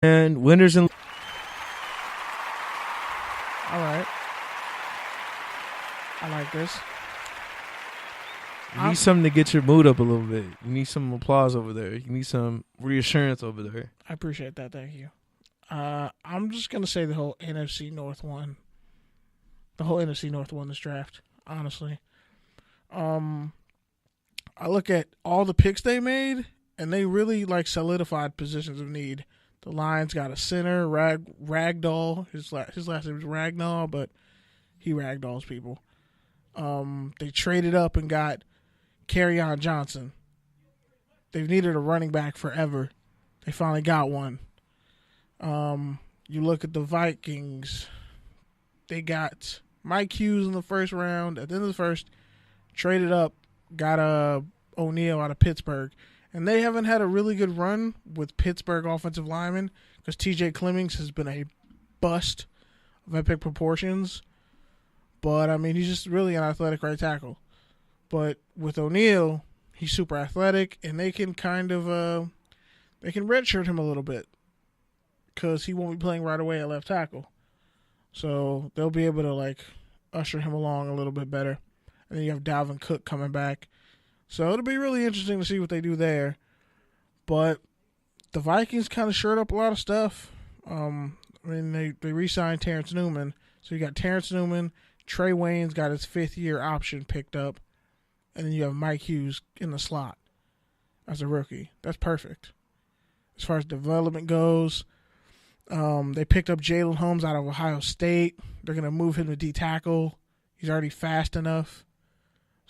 And winners and All right. I like this. you need something to get your mood up a little bit. You need some applause over there. You need some reassurance over there. I appreciate that. Thank you. I'm just going to say the whole NFC North won. The whole NFC North won this draft, honestly. I look at all the picks they made, and they really solidified positions of need. The Lions got a center, Ragdoll. His last name is Ragdoll, but he ragdolls people. They traded up and got Kerryon Johnson. They've needed a running back forever. They finally got one. You look at the Vikings. They got Mike Hughes in the first round. At the end of the first, traded up, got O'Neal out of Pittsburgh. And they haven't had a really good run with Pittsburgh offensive linemen because T.J. Clemmings has been a bust of epic proportions. But, I mean, he's just really an athletic right tackle. But with O'Neal, he's super athletic, and they can kind of they can redshirt him a little bit because he won't be playing right away at left tackle. So they'll be able to, usher him along a little bit better. And then you have Dalvin Cook coming back. So it'll be really interesting to see what they do there. But the Vikings kind of shored up a lot of stuff. They re-signed Terrence Newman. So you got Terrence Newman. Trey Wayne's got his 5th-year option picked up. And then you have Mike Hughes in the slot as a rookie. That's perfect. As far as development goes, they picked up Jalen Holmes out of Ohio State. They're going to move him to D-tackle. He's already fast enough.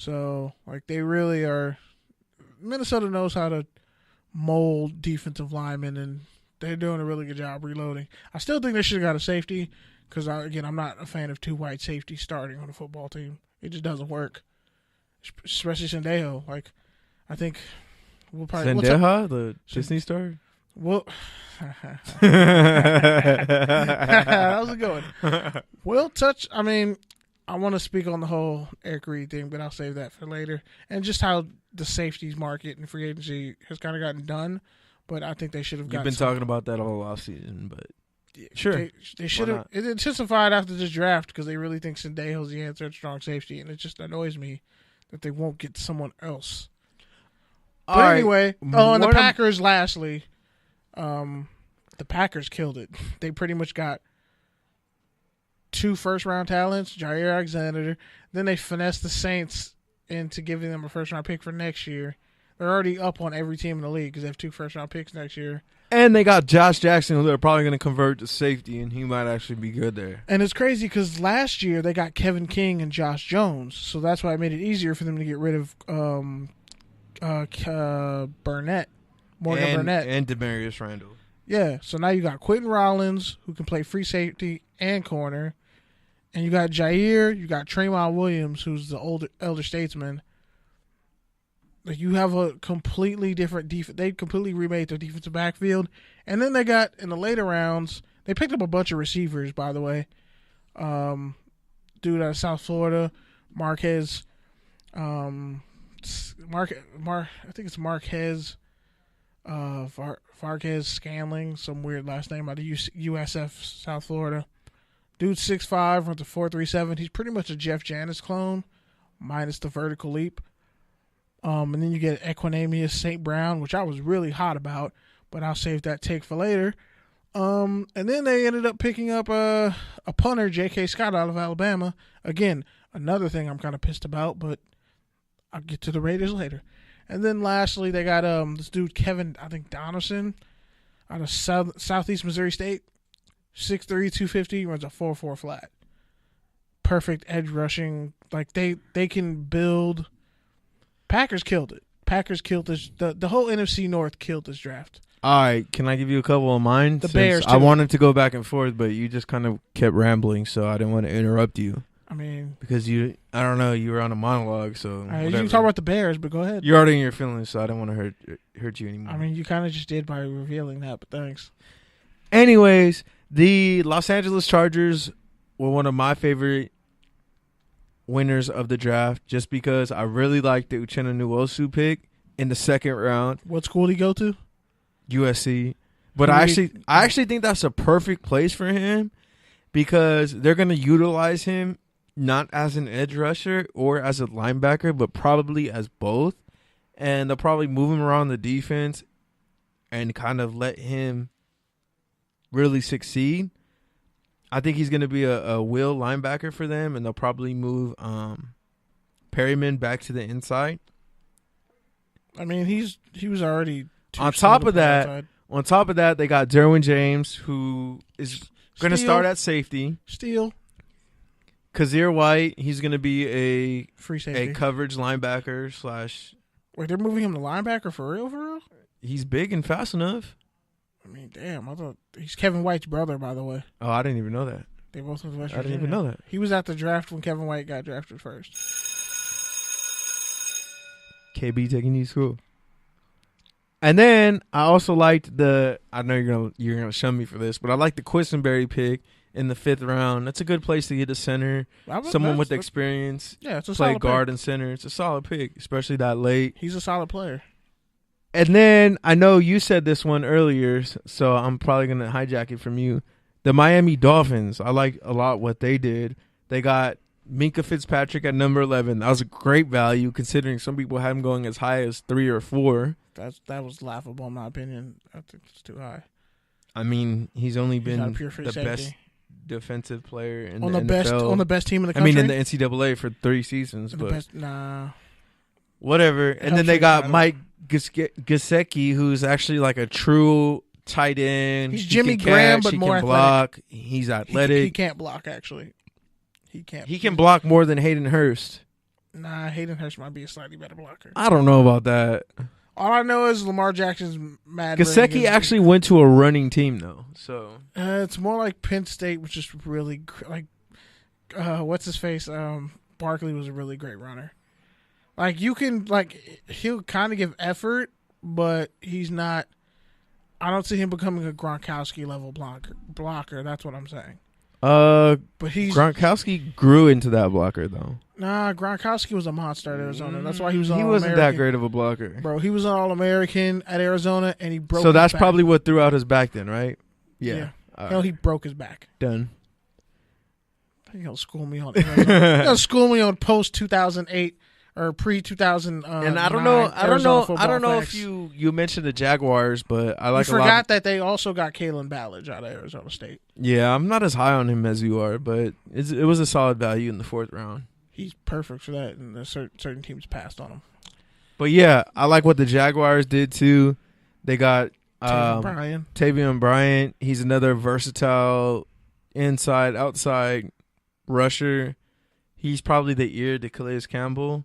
So, they really are – Minnesota knows how to mold defensive linemen, and they're doing a really good job reloading. I still think they should have got a safety because, I'm not a fan of 2 white safeties starting on a football team. It just doesn't work, especially Sendejo. I think we'll probably – Sendejo, the Disney star? Well, that was a good one. We'll touch – I want to speak on the whole Eric Reid thing, but I'll save that for later. And just how the safeties market and free agency has kind of gotten done, but I think they should have gotten. You've been talking about that all offseason, but sure. They should have. It intensified after this draft because they really think Sendejo's the answer at strong safety, and it just annoys me that they won't get someone else. But anyway, and the Packers, lastly, the Packers killed it. They pretty much got 2 first-round talents, Jair Alexander. Then they finessed the Saints into giving them a first-round pick for next year. They're already up on every team in the league because they have 2 first-round picks next year. And they got Josh Jackson, who they're probably going to convert to safety, and he might actually be good there. And it's crazy because last year they got Kevin King and Josh Jones, so that's why it made it easier for them to get rid of Burnett, Burnett. And Demarius Randall. Yeah, so now you got Quentin Rollins, who can play free safety and corner. And you got Jair, you got Tremont Williams, who's the elder statesman. You have a completely different defense. They completely remade their defensive backfield. And then they got, in the later rounds, they picked up a bunch of receivers, by the way. Dude out of South Florida, Marquez. I think it's Marquez. Varquez Scanling, some weird last name out of USF, South Florida. Dude's 6'5", runs a 4.37. He's pretty much a Jeff Janis clone, minus the vertical leap. And then you get Equanimeous St. Brown, which I was really hot about, but I'll save that take for later. And then they ended up picking up a punter, J.K. Scott, out of Alabama. Again, another thing I'm kind of pissed about, but I'll get to the Raiders later. And then lastly, they got this dude, Kevin, I think Donaldson, out of Southeast Missouri State. 6'3", 250, runs a 4.4 flat. Perfect edge rushing. They can build. Packers killed it. Packers killed this. The whole NFC North killed this draft. All right, can I give you a couple of mine? The Bears, too. I wanted to go back and forth, but you just kind of kept rambling, so I didn't want to interrupt you. Because you were on a monologue, so you can talk about the Bears, but go ahead. You're already in your feelings, so I don't want to hurt you anymore. You kind of just did by revealing that, but thanks. Anyways, the Los Angeles Chargers were one of my favorite winners of the draft just because I really liked the Uchenna Nwosu pick in the second round. What school did he go to? USC. But I actually think that's a perfect place for him because they're going to utilize him not as an edge rusher or as a linebacker, but probably as both. And they'll probably move him around the defense and kind of let him really succeed. I think he's going to be a will linebacker for them, and they'll probably move Perryman back to the inside. I mean, he was already on top of that. On top of that, they got Derwin James, who is going to start at safety. Steele. Kazir White, he's going to be a free safety, a coverage linebacker slash. Wait, they're moving him to linebacker for real? For real? He's big and fast enough. I mean, damn! I thought he's Kevin White's brother, by the way. Oh, I didn't even know that. They both went to West Virginia. I didn't even know that. He was at the draft when Kevin White got drafted first. KB taking you to school. And then I also liked I know you're gonna shun me for this, but I like the Quisenberry pick in the 5th round. That's a good place to get a center, someone with experience. Yeah, it's a play solid guard pick. And center. It's a solid pick, especially that late. He's a solid player. And then I know you said this one earlier, so I'm probably gonna hijack it from you. The Miami Dolphins. I like a lot what they did. They got Minkah Fitzpatrick at number 11. That was a great value considering some people had him going as high as 3 or 4. That was laughable in my opinion. I think it's too high. I mean, he's only been the safety. best defensive player in on the NFL. On the best team in the country. I mean, in the NCAA for 3 seasons. Nah. Whatever. And then they got Mike Gesicki, who's actually like a true tight end. He's Jimmy Graham, but more athletic. Block. He's athletic. He can't block, actually. He can't. He can block more than Hayden Hurst. Nah, Hayden Hurst might be a slightly better blocker. I don't know about that. All I know is Lamar Jackson's mad. Gesicki actually went to a running team, though. So it's more like Penn State, which is really like what's his face? Barkley was a really great runner. Like you can he'll kind of give effort, but he's not. I don't see him becoming a Gronkowski level blocker. That's what I'm saying. But Gronkowski grew into that blocker though. Nah, Gronkowski was a monster at Arizona. That's why he was. He wasn't that great of a blocker, bro. He was an All-American at Arizona, and he broke. So that's his back. probably what threw out his back then, right? Yeah. Hell, he broke his back. Done. He'll school me on. He'll school me on post 2008 or pre 2000. And I don't know if you mentioned the Jaguars, but I like. You forgot that they also got Kalen Ballage out of Arizona State. Yeah, I'm not as high on him as you are, but it was a solid value in the 4th round. He's perfect for that, and certain teams passed on him. But yeah, I like what the Jaguars did too. They got Tavion Bryant. He's another versatile inside, outside rusher. He's probably the ear to Calais Campbell.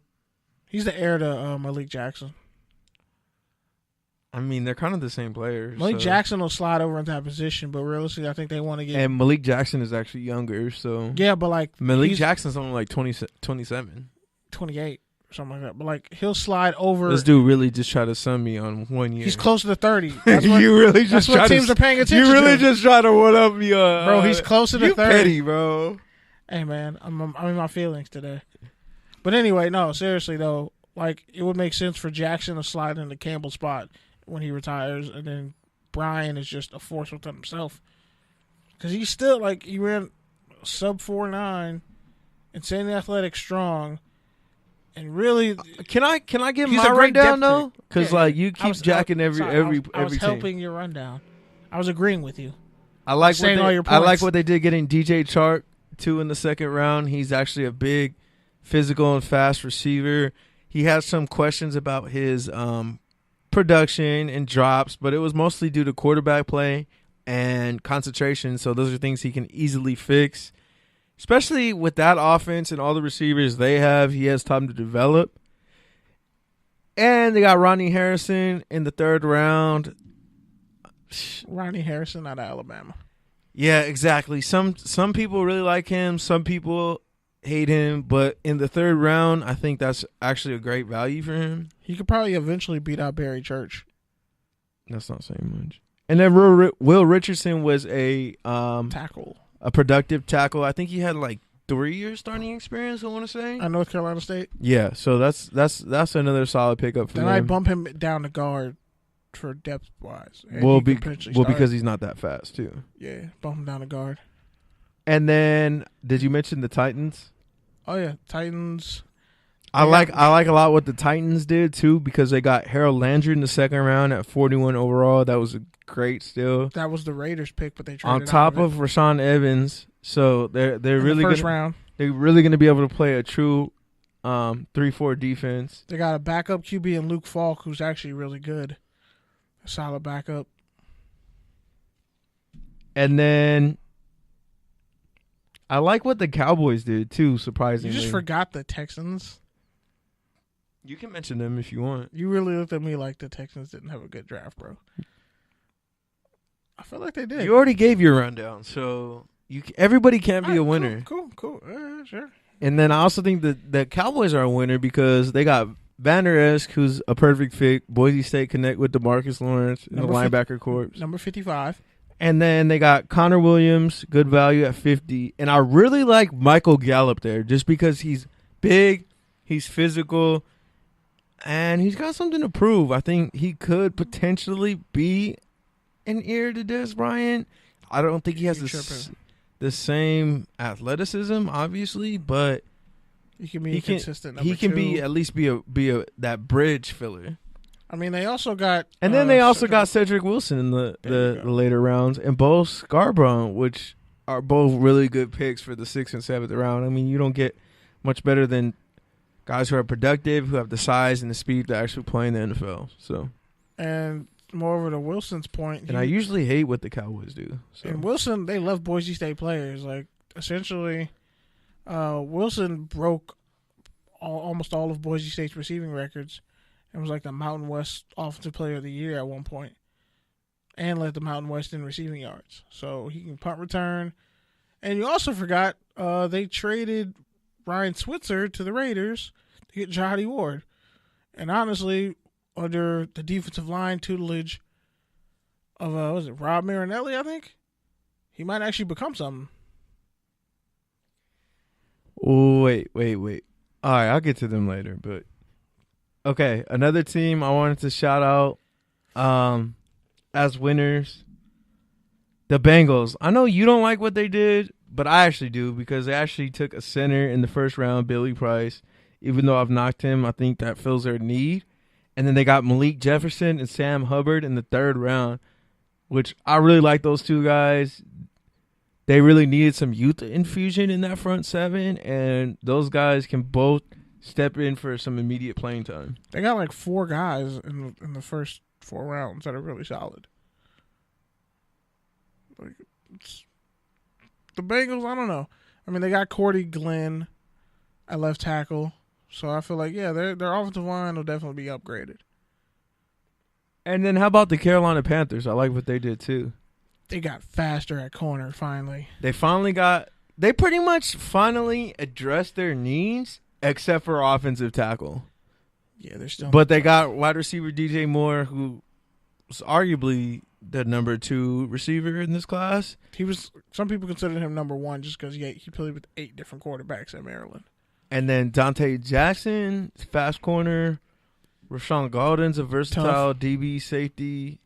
He's the heir to Malik Jackson. I mean, they're kind of the same players. Malik Jackson will slide over into that position, but realistically, I think they want to get. And Malik Jackson is actually younger, so yeah, but like Malik Jackson's only like 27, 28, or something like that. But like he'll slide over. This dude really just tried to sum me on 1 year. He's closer to 30. That's what, you really just that's what teams are paying attention. You really to. just try to one up me, bro. He's closer to 30. Petty, bro. Hey man, I'm in my feelings today. But anyway, no, seriously though, like it would make sense for Jackson to slide into Campbell's spot when he retires, and then Brian is just a force within himself. Because he's still, like, he ran sub 4.9, insanely athletic, strong, and really... Can I give my rundown, though? Because, you keep jacking every I was team. helping your rundown. I was agreeing with you. I like what they did getting DJ Chark, 2 in the 2nd round. He's actually a big, physical, and fast receiver. He has some questions about his... production and drops, but it was mostly due to quarterback play and concentration, so those are things he can easily fix, especially with that offense and all the receivers they have. He has time to develop. And they got Ronnie Harrison in the 3rd round. Ronnie Harrison out of Alabama. Yeah, exactly. Some people really like him, some people hate him, but in the 3rd round, I think that's actually a great value for him. He could probably eventually beat out Barry Church. That's not saying much. And then Will Richardson was a tackle, a productive tackle. I think he had like 3 years starting experience, I want to say. At North Carolina State. Yeah, so that's another solid pickup for him. Then I bump him down to guard. for depth wise. Because he's not that fast too. Yeah, bump him down to guard. And then, did you mention the Titans? Oh yeah, Titans. I like a lot what the Titans did too, because they got Harold Landry in the second round at 41 overall. That was a great steal. That was the Raiders pick, but they traded on top of Rashaan Evans. So they're really first round. They're really going to be able to play a true 3-4 defense. They got a backup QB in Luke Falk, who's actually really good. A solid backup. And then I like what the Cowboys did too, surprisingly. You just forgot the Texans. You can mention them if you want. You really looked at me like the Texans didn't have a good draft, bro. I feel like they did. You already gave your rundown, so everybody can't be a winner. Cool. Sure. And then I also think that the Cowboys are a winner because they got Van Der Esch, who's a perfect fit. Boise State connect with DeMarcus Lawrence in the linebacker corps. Number 55. And then they got Connor Williams, good value at 50. And I really like Michael Gallup there just because he's big, he's physical, and he's got something to prove. I think he could potentially be an heir to Dez Bryant. I don't think he has the same athleticism, obviously, but he can be consistent. He can be at least be a that bridge filler. I mean, they also got, and then they also got Cedric Wilson in the later rounds, and Bo Scarborough, which are both really good picks for the 6th and 7th round. I mean, you don't get much better than guys who are productive, who have the size and the speed to actually play in the NFL. So, and moreover to Wilson's point, and I usually hate what the Cowboys do. So. And Wilson, they love Boise State players. Like, essentially, Wilson broke almost all of Boise State's receiving records and was like the Mountain West Offensive Player of the Year at one point, and led the Mountain West in receiving yards. So he can punt return. And you also forgot they traded Ryan Switzer to the Raiders to get Jahadi Ward. And honestly, under the defensive line tutelage of Rob Marinelli, I think he might actually become something. Wait. All right, I'll get to them later. But okay, another team I wanted to shout out as winners, the Bengals. I know you don't like what they did, but I actually do because they actually took a center in the first round, Billy Price. Even though I've knocked him, I think that fills their need. And then they got Malik Jefferson and Sam Hubbard in the 3rd round, which I really like those two guys. They really needed some youth infusion in that front 7, and those guys can both step in for some immediate playing time. They got like 4 guys in the first 4 rounds that are really solid. Like, the Bengals, I don't know. I mean, they got Cordy Glenn at left tackle. So I feel like, their offensive line will definitely be upgraded. And then how about the Carolina Panthers? I like what they did too. They got faster at corner finally. They pretty much finally addressed their needs except for offensive tackle. Yeah, they're still. But they got wide receiver DJ Moore, who was arguably the number 2 receiver in this class. Some people consider him number 1 just because he played with 8 different quarterbacks at Maryland. And then Dante Jackson, fast corner. Rashawn Golden's a versatile DB safety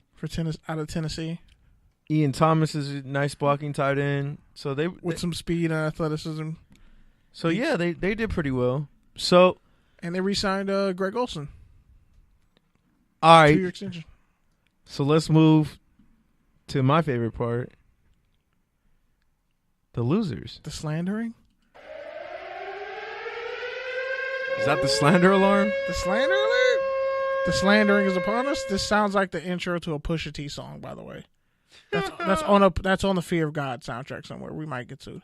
out of Tennessee. Ian Thomas is a nice blocking tight end. So they some speed and athleticism. So yeah, they did pretty well. So and they re-signed Greg Olsen. All right. 2-year extension. So let's move to my favorite part. The losers. The slandering? Is that the slander alarm? The slander alert? The slandering is upon us? This sounds like the intro to a Pusha T song, by the way. That's on the Fear of God soundtrack somewhere. We might get sued.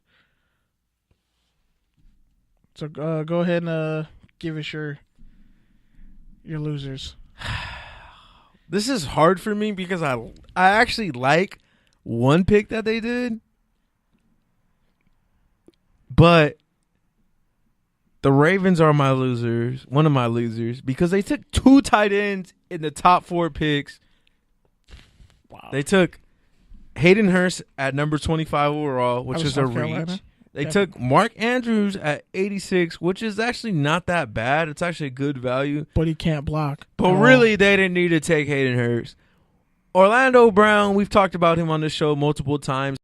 So go ahead and give us your losers. This is hard for me because I actually like one pick that they did, but the Ravens are my losers, one of my losers, because they took 2 tight ends in the top 4 picks. Wow. They took Hayden Hurst at number 25 overall, which is a Carolina. reach. They took Mark Andrews at 86, which is actually not that bad. It's actually a good value. But he can't block. But really, they didn't need to take Hayden Hurst. Orlando Brown, we've talked about him on this show multiple times.